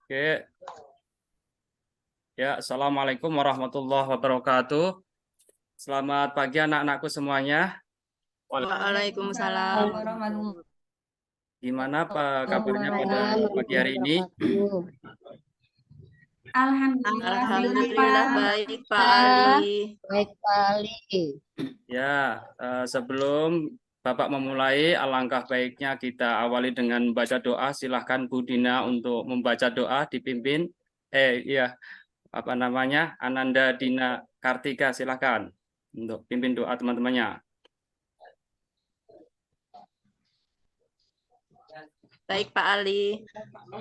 Oke, ya, Assalamualaikum warahmatullahi wabarakatuh. Selamat pagi anak-anakku semuanya. Waalaikumsalam warahmatullahi Gimana kabarnya pada pagi hari ini? Alhamdulillah baik, Alhamdulillah Pak. baik Pak Ali. Baik kali. Ya, sebelum Bapak memulai, alangkah baiknya kita awali dengan membaca doa. Silahkan Bu Dina untuk membaca doa dipimpin. Apa namanya? Ananda Dina Kartika, silahkan untuk pimpin doa teman-temannya. Baik Pak Ali.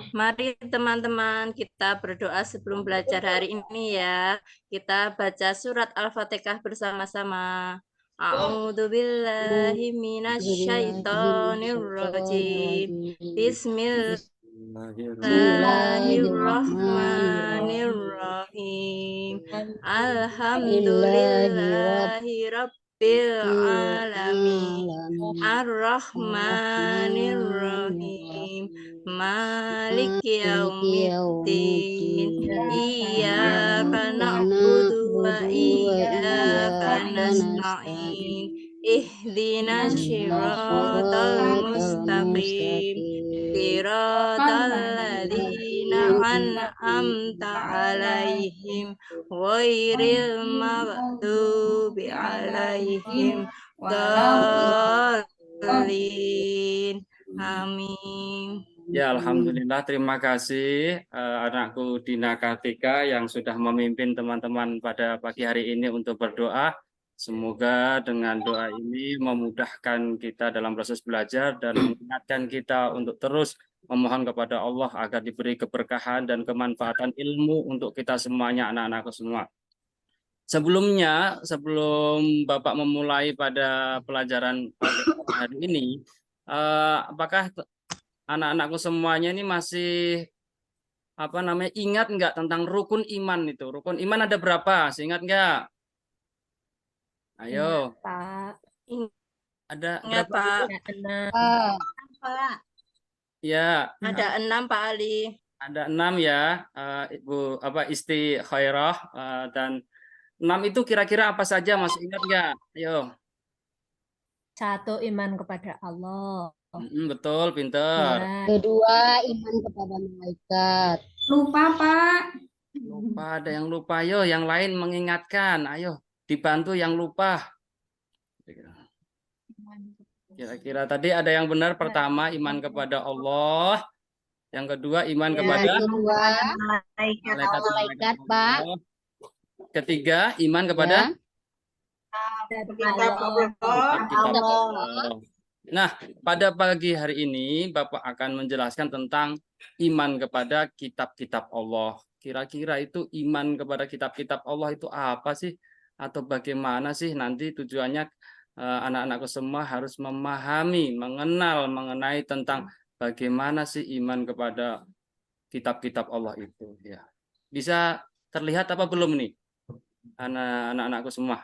Mari teman-teman kita berdoa sebelum belajar hari ini ya. Kita baca surat Al-Fatihah bersama-sama. A'udzubillahi minasyaitonirrajim. Bismillahirrahmanirrahim. Alhamdulillahi Rabbil alamin. Ar-Rahmanir-Rahim. Maliki yaumiddin. Iyyaka na'budu wa iyyaka nasta'in. Ihdinas siratal mustaqim. Siratal ladzina an'amta 'alaihim ghairil maghdubi 'alaihim Dolin. Amin. Ya, Alhamdulillah, terima kasih anakku Dina Kartika yang sudah memimpin teman-teman pada pagi hari ini untuk berdoa. Semoga dengan doa ini memudahkan kita dalam proses belajar dan mengingatkan kita untuk terus memohon kepada Allah agar diberi keberkahan dan kemanfaatan ilmu untuk kita semuanya, anak-anakku semua. Sebelum Bapak memulai pada pelajaran hari ini, apakah anak-anakku semuanya ini masih ingat nggak tentang rukun iman itu? Rukun iman ada berapa? Ingat nggak? Ayo. Pak. Ada Ingat berapa? Pak. Ya. Ada 6 Pak Ali. Ada 6 ya, Ibu Isti Khairah, dan 6 itu kira-kira apa saja? Masih ingat nggak? Ayo. 1, iman kepada Allah. Betul, pinter. 2, iman kepada malaikat. Lupa, Pak. Lupa, ada yang lupa. Ayo, yang lain mengingatkan. Ayo, dibantu yang lupa. Kira-kira tadi ada yang benar. Pertama, iman kepada Allah. Yang kedua, iman kepada malaikat, Pak. Ketiga, iman kepada kitab Allah. Nah, pada pagi hari ini Bapak akan menjelaskan tentang iman kepada kitab-kitab Allah. Kira-kira itu iman kepada kitab-kitab Allah itu apa sih? Atau bagaimana sih nanti tujuannya? Anak-anakku semua harus memahami, mengenai tentang bagaimana sih iman kepada kitab-kitab Allah itu. Ya, bisa terlihat apa belum nih, anak-anakku semua?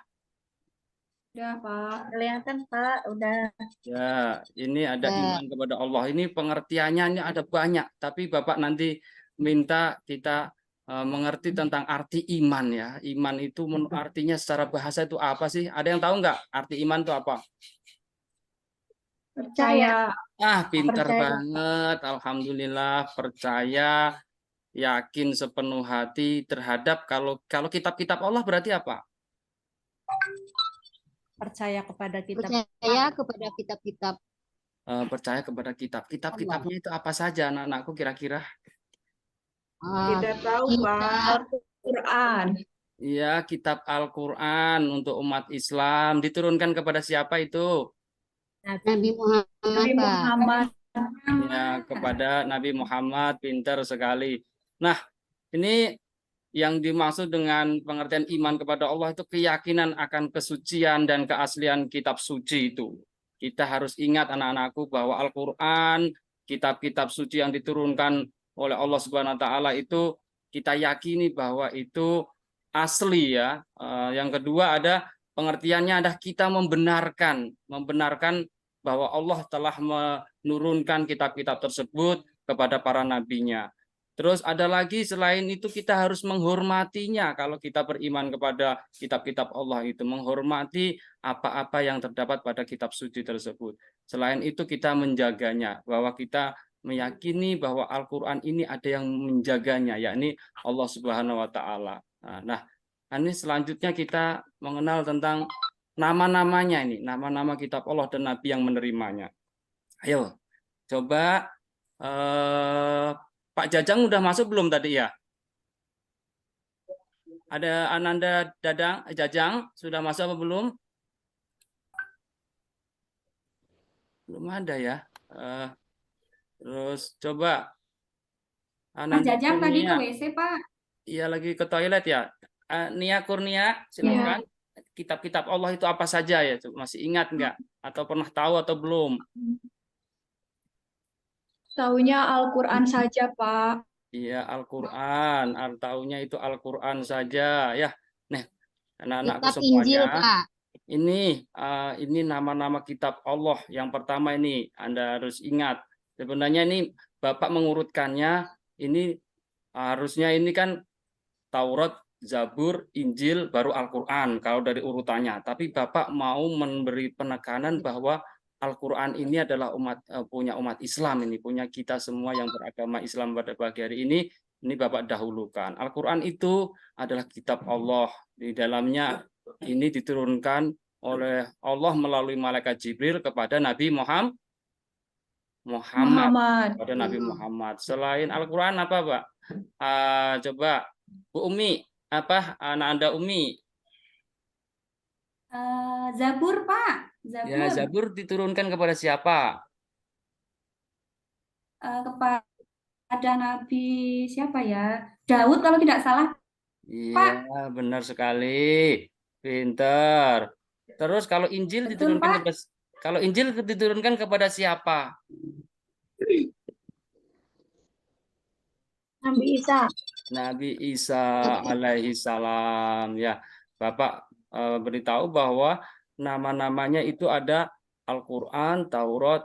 Udah, Pak. Kelihatan Pak, udah. Ya, ini ada iman kepada Allah. Ini pengertiannya ini ada banyak, tapi Bapak nanti minta kita mengerti tentang arti iman ya. Iman itu artinya secara bahasa itu apa sih? Ada yang tahu nggak arti iman itu apa? Percaya. Pintar banget. Alhamdulillah, percaya, yakin sepenuh hati terhadap kalau kitab-kitab Allah berarti apa? Percaya kepada kitab. Percaya kepada kitab-kitab. Percaya kepada kitab. Kitab-kitabnya itu apa saja, anak-anakku kira-kira? Tidak tahu, Pak. Al-Quran. Iya, kitab Al-Quran untuk umat Islam diturunkan kepada siapa itu? Nabi Muhammad. Ya, kepada Nabi Muhammad. Pintar sekali. Nah, ini yang dimaksud dengan pengertian iman kepada Allah itu keyakinan akan kesucian dan keaslian kitab suci itu. Kita harus ingat anak-anakku bahwa Al-Quran, kitab-kitab suci yang diturunkan oleh Allah Subhanahu wa taala itu kita yakini bahwa itu asli ya. Yang kedua ada pengertiannya ada kita membenarkan bahwa Allah telah menurunkan kitab-kitab tersebut kepada para nabinya. Terus ada lagi selain itu kita harus menghormatinya. Kalau kita beriman kepada kitab-kitab Allah itu menghormati apa-apa yang terdapat pada kitab suci tersebut. Selain itu kita menjaganya, bahwa kita meyakini bahwa Al-Qur'an ini ada yang menjaganya, yakni Allah Subhanahu wa taala. Nah, ini selanjutnya kita mengenal tentang nama-namanya ini, nama-nama kitab Allah dan nabi yang menerimanya. Ayo, coba Pak Jajang udah masuk belum tadi ya? Ada Ananda Jajang sudah masuk apa belum? Belum ada ya. Terus coba Mas Ananda Jajang tadi ke Kurnia. WC, Pak. Iya lagi ke toilet ya. Nia Kurnia, silakan. Kitab-kitab Allah itu apa saja ya? Masih ingat nggak? Atau pernah tahu atau belum? Taunya Al-Quran saja, Pak. Iya Al-Quran. Taunya itu Al-Quran saja ya. Nah, anak-anakku Kitab Injil, semuanya. Pak. Ini nama-nama kitab Allah. Yang pertama ini Anda harus ingat. Sebenarnya ini Bapak mengurutkannya. Ini harusnya ini kan Taurat, Zabur, Injil, baru Al-Quran kalau dari urutannya. Tapi Bapak mau memberi penekanan bahwa Al-Quran ini adalah punya umat Islam ini, punya kita semua yang beragama Islam pada pagi hari ini. Ini Bapak dahulukan. Al-Quran itu adalah kitab Allah. Di dalamnya ini diturunkan oleh Allah melalui malaikat Jibril kepada Nabi Muhammad. Kepada Nabi Muhammad. Selain Al-Quran apa, Pak? Coba Bu Umi, apa anak Anda Umi? Zabur, Pak. Zabur. Ya, Zabur diturunkan kepada siapa? Kepada Nabi siapa ya? Daud kalau tidak salah. Iya, benar sekali. Pinter. Terus kalau Injil Betul, diturunkan Pak. diturunkan kepada siapa? Nabi Isa. Nabi Isa alaihi salam. Ya, Bapak beritahu bahwa nama-namanya itu ada Al-Quran, Taurat,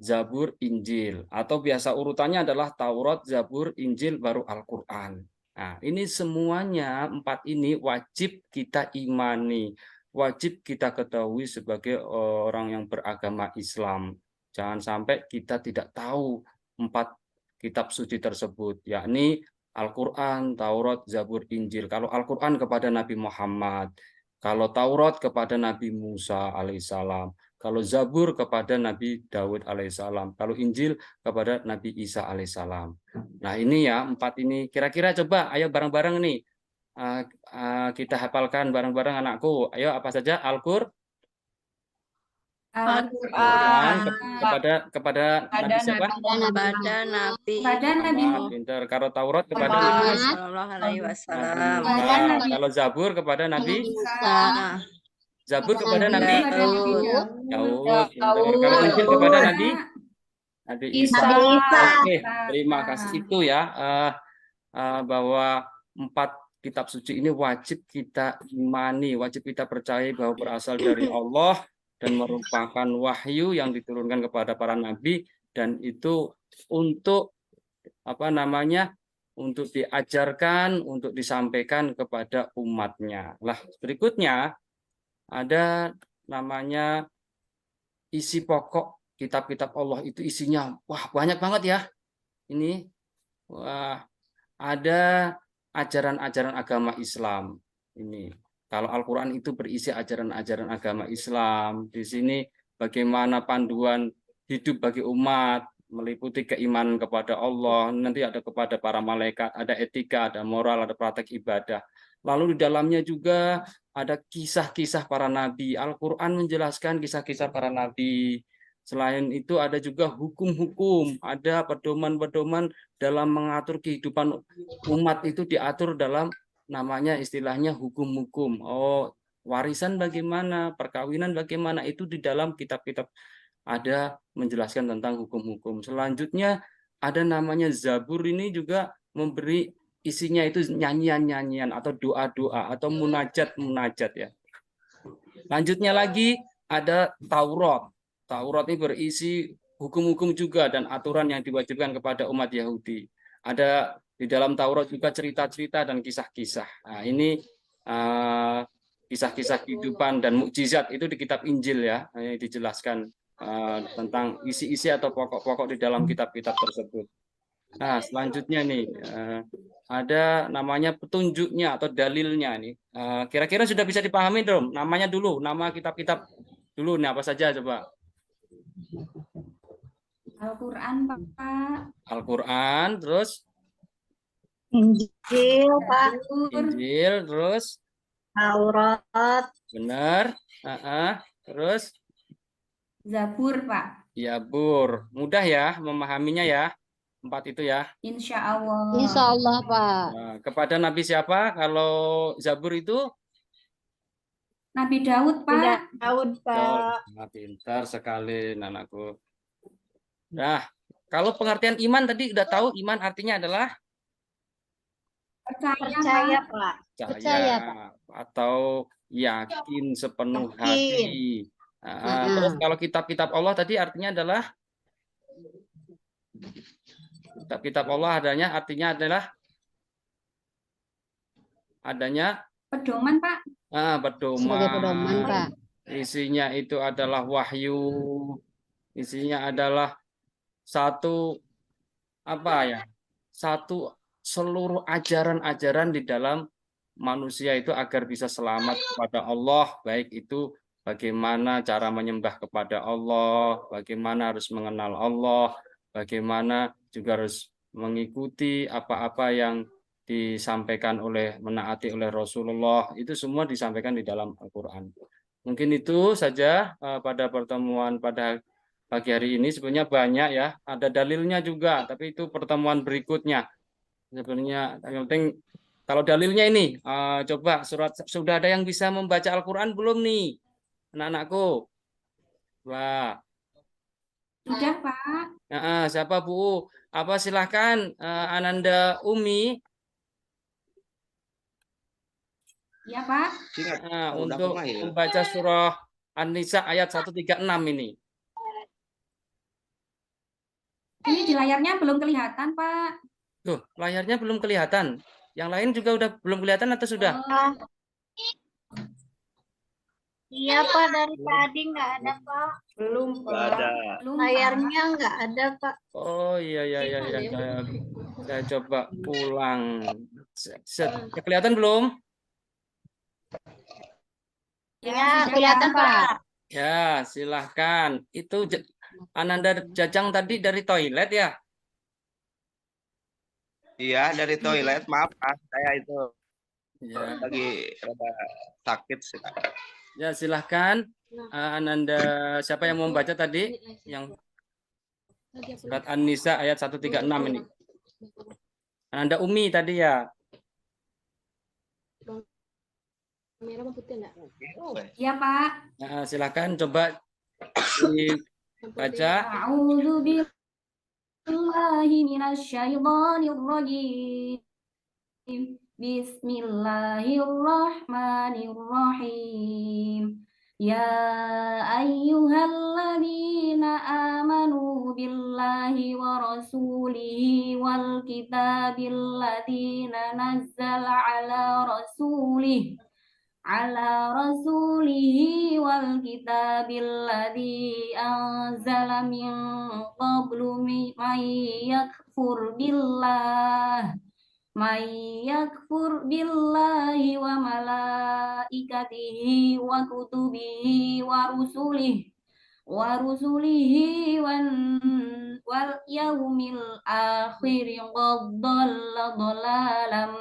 Zabur, Injil. Atau biasa urutannya adalah Taurat, Zabur, Injil, baru Al-Quran. Nah, ini semuanya 4 ini wajib kita imani. Wajib kita ketahui sebagai orang yang beragama Islam. Jangan sampai kita tidak tahu 4 kitab suci tersebut, yakni Al-Quran, Taurat, Zabur, Injil. Kalau Al-Quran kepada Nabi Muhammad, kalau Taurat kepada Nabi Musa alaihissalam, kalau Zabur kepada Nabi Daud alaihissalam, kalau Injil kepada Nabi Isa alaihissalam. Nah ini ya 4 ini. Kira-kira coba, ayo bareng-bareng nih kita hafalkan bareng-bareng anakku. Ayo apa saja? Al-Quran kepada Nabi siapa? Kepada Nabi Pinter. Kalau Taurat kepada Muhammad Sallallahu Alaihi Wasallam. Kalau Zabur kepada Nabi Isa. Zabur kepada Nabi Daud. Kalau Injil kepada Nabi Isa. Oke, terima kasih. Itu ya bahwa 4 kitab suci ini wajib kita imani, wajib kita percaya bahwa berasal dari Allah dan merupakan wahyu yang diturunkan kepada para nabi, dan itu untuk untuk diajarkan, untuk disampaikan kepada umatnya. Lah, berikutnya ada namanya isi pokok kitab-kitab Allah itu isinya banyak banget ya. Ini ada ajaran-ajaran agama Islam. Ini kalau Al-Quran itu berisi ajaran-ajaran agama Islam. Di sini bagaimana panduan hidup bagi umat, meliputi keimanan kepada Allah, nanti ada kepada para malaikat, ada etika, ada moral, ada praktek ibadah. Lalu di dalamnya juga ada kisah-kisah para nabi. Al-Quran menjelaskan kisah-kisah para nabi. Selain itu ada juga hukum-hukum, ada pedoman-pedoman dalam mengatur kehidupan umat itu diatur dalam namanya istilahnya hukum-hukum. Warisan bagaimana, perkawinan bagaimana, itu di dalam kitab-kitab ada menjelaskan tentang hukum-hukum. Selanjutnya ada namanya Zabur, ini juga memberi isinya itu nyanyian-nyanyian atau doa-doa atau munajat-munajat ya. Lanjutnya lagi ada Taurat. Taurat ini berisi hukum-hukum juga dan aturan yang diwajibkan kepada umat Yahudi. Ada di dalam Taurat juga cerita-cerita dan kisah-kisah. Nah, ini kisah-kisah kehidupan dan mukjizat itu di kitab Injil ya. Ini dijelaskan tentang isi-isi atau pokok-pokok di dalam kitab-kitab tersebut. Nah, selanjutnya nih ada namanya petunjuknya atau dalilnya nih. Kira-kira sudah bisa dipahami dong? Namanya dulu, nama kitab-kitab dulu nih apa saja coba? Al-Quran, Pak. Al-Quran, terus Injil, Pak. Zabur, Injil, terus Taurat. benar. Terus Zabur, Pak. Zabur. Mudah ya memahaminya ya. 4 itu ya. Insya Allah. Insya Allah, Pak. Nah, kepada Nabi siapa kalau Zabur itu? Nabi Daud, Pak. Daud, Pak. Nah, pintar sekali anakku. Nah, kalau pengertian iman tadi udah tahu, iman artinya adalah Percaya, Pak. Pak. Percaya, Pak. atau yakin sepenuh Yakin. hati. Terus kalau kitab-kitab Allah tadi artinya adalah kitab-kitab Allah artinya adalah adanya Pedoman, Pak. Sebagai pedoman, pedoman. Pak. Isinya itu adalah wahyu. Isinya adalah satu seluruh ajaran-ajaran di dalam manusia itu agar bisa selamat kepada Allah, baik itu bagaimana cara menyembah kepada Allah, bagaimana harus mengenal Allah, bagaimana juga harus mengikuti apa-apa yang disampaikan menaati oleh Rasulullah, itu semua disampaikan di dalam Al-Quran. Mungkin itu saja pada pertemuan pada pagi hari ini. Sebenarnya banyak ya, ada dalilnya juga, tapi itu pertemuan berikutnya. Sebenarnya yang penting kalau dalilnya ini, coba sudah ada yang bisa membaca Al-Quran belum nih, anak-anakku? Wah, Sudah, Pak. siapa Bu? Apa silahkan Ananda Umi Iya, Pak. untuk membaca surah An-Nisa ayat 136 ini. Ini di layarnya belum kelihatan, Pak. Tuh, layarnya belum kelihatan. Yang lain juga udah belum kelihatan atau sudah? Iya, Pak. Dari tadi nggak ada, Pak. Belum, Pak. Belum, Pak. Layarnya nggak ada, Pak. Oh iya. Saya coba ulang. Kelihatan belum? Ya, kelihatan, Pak. Ya, silahkan. Itu Ananda Jajang tadi dari toilet ya? Iya, dari toilet. Maaf, saya itu Ya, lagi rada sakit sih. ya silahkan. Ananda, siapa yang mau membaca tadi? Yang surat An-Nisa ayat 136 ini. Ananda Umi tadi ya? Iya, Pak. Nah, silahkan coba dibaca. A'udzu billahi minasyaitonir rajim. Bismillahirrahmanirrahim. Ya ayyuhalladzina amanu billahi wa rasulihi wal kitabil ladzina nazzala ala rasulihi wal kitabil ladzi anzala min qablu may yakfur billahi wa malaikatihi wa kutubihi wa rusulihi wal yaumil akhir qad dhalla dhalalan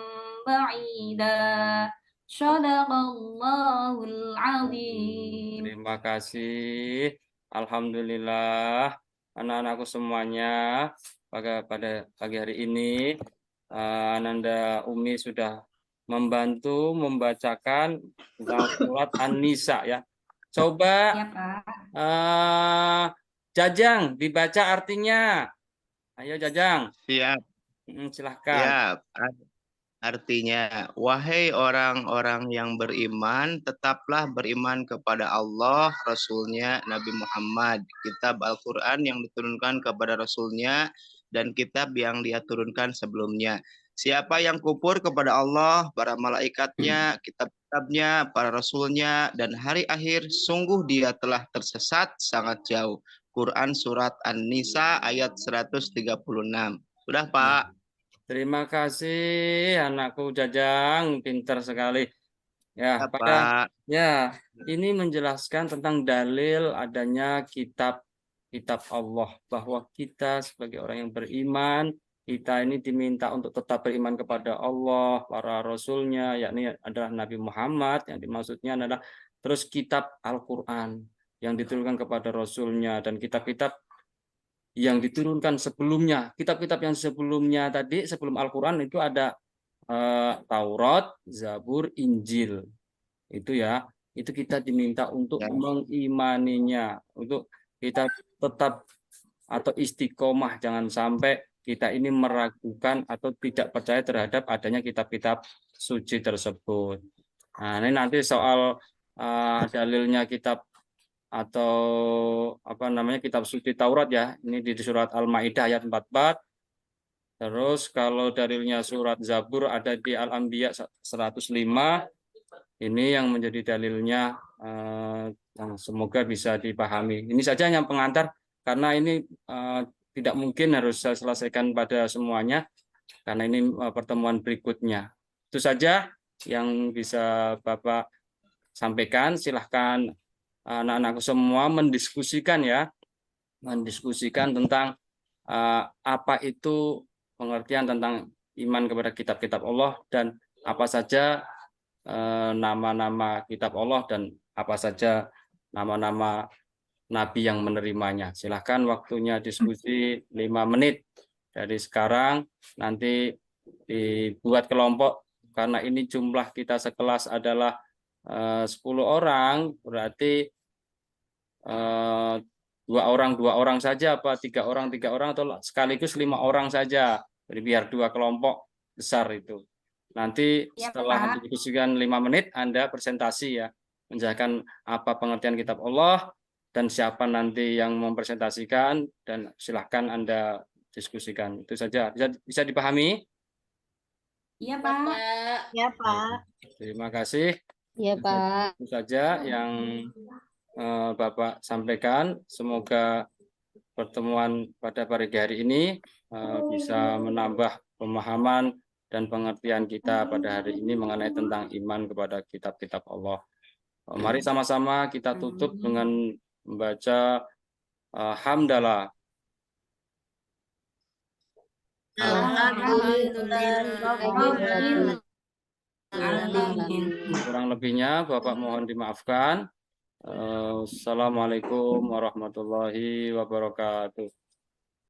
ba'ida. Shadaqallahul azim. Terima kasih. Alhamdulillah, anak-anakku semuanya pada pagi hari ini Ananda Umi sudah membantu membacakan tentang surat An-Nisa ya. Coba Ya, Pak. Jajang dibaca artinya. Ayo Jajang. Siap, Silahkan. siap. Artinya, wahai orang-orang yang beriman, tetaplah beriman kepada Allah, Rasulnya Nabi Muhammad, kitab Al-Quran yang diturunkan kepada Rasulnya, dan kitab yang dia turunkan sebelumnya. Siapa yang kufur kepada Allah, para malaikatnya, kitab-kitabnya, para rasulnya, dan hari akhir, sungguh dia telah tersesat sangat jauh. Quran Surat An-Nisa ayat 136. Sudah, Pak. Terima kasih anakku Jajang, pinter sekali. Ya, Ya, pada Pak. ya ini menjelaskan tentang dalil adanya kitab Allah, bahwa kita sebagai orang yang beriman, kita ini diminta untuk tetap beriman kepada Allah, para rasulnya, yakni adalah Nabi Muhammad, yang dimaksudnya adalah terus kitab Al-Quran yang diturunkan kepada rasulnya, dan kitab-kitab yang diturunkan sebelumnya. Kitab-kitab yang sebelumnya tadi, sebelum Al-Quran itu ada Taurat, Zabur, Injil. Itu ya, itu kita diminta untuk Ya. mengimaninya, untuk kita tetap atau istiqomah, jangan sampai kita ini meragukan atau tidak percaya terhadap adanya kitab-kitab suci tersebut. Nah, ini nanti soal dalilnya kitab atau apa namanya kitab suci Taurat ya, ini di surat Al-Maidah ayat 44. Terus kalau dalilnya surat Zabur ada di Al-Anbiya 105. Ini yang menjadi dalilnya, yang semoga bisa dipahami. Ini saja yang pengantar, karena ini tidak mungkin harus saya selesaikan pada semuanya, karena ini pertemuan berikutnya. Itu saja yang bisa Bapak sampaikan. Silahkan anak-anakku semua mendiskusikan ya, mendiskusikan tentang apa itu pengertian tentang iman kepada kitab-kitab Allah, dan apa saja nama-nama kitab Allah, dan apa saja nama-nama nabi yang menerimanya. Silahkan, waktunya diskusi 5 menit dari sekarang. Nanti dibuat kelompok, karena ini jumlah kita sekelas adalah 10 orang, berarti 2 orang saja, apa 3 orang, atau sekaligus 5 orang saja. Jadi biar 2 kelompok besar itu. Nanti Ya, setelah Pak. didiskusikan 5 menit, Anda presentasi ya, menjelaskan apa pengertian kitab Allah dan siapa nanti yang mempresentasikan, dan silahkan Anda diskusikan. Itu saja. Bisa dipahami? Iya, Pak. Ya, Pak. Terima kasih. Iya, Pak. Itu saja yang Bapak sampaikan. Semoga pertemuan pada pagi hari ini bisa menambah pemahaman dan pengertian kita pada hari ini mengenai tentang iman kepada kitab-kitab Allah. Mari sama-sama kita tutup dengan membaca hamdalah. Alhamdulillah. Kurang lebihnya Bapak mohon dimaafkan. Assalamualaikum warahmatullahi wabarakatuh.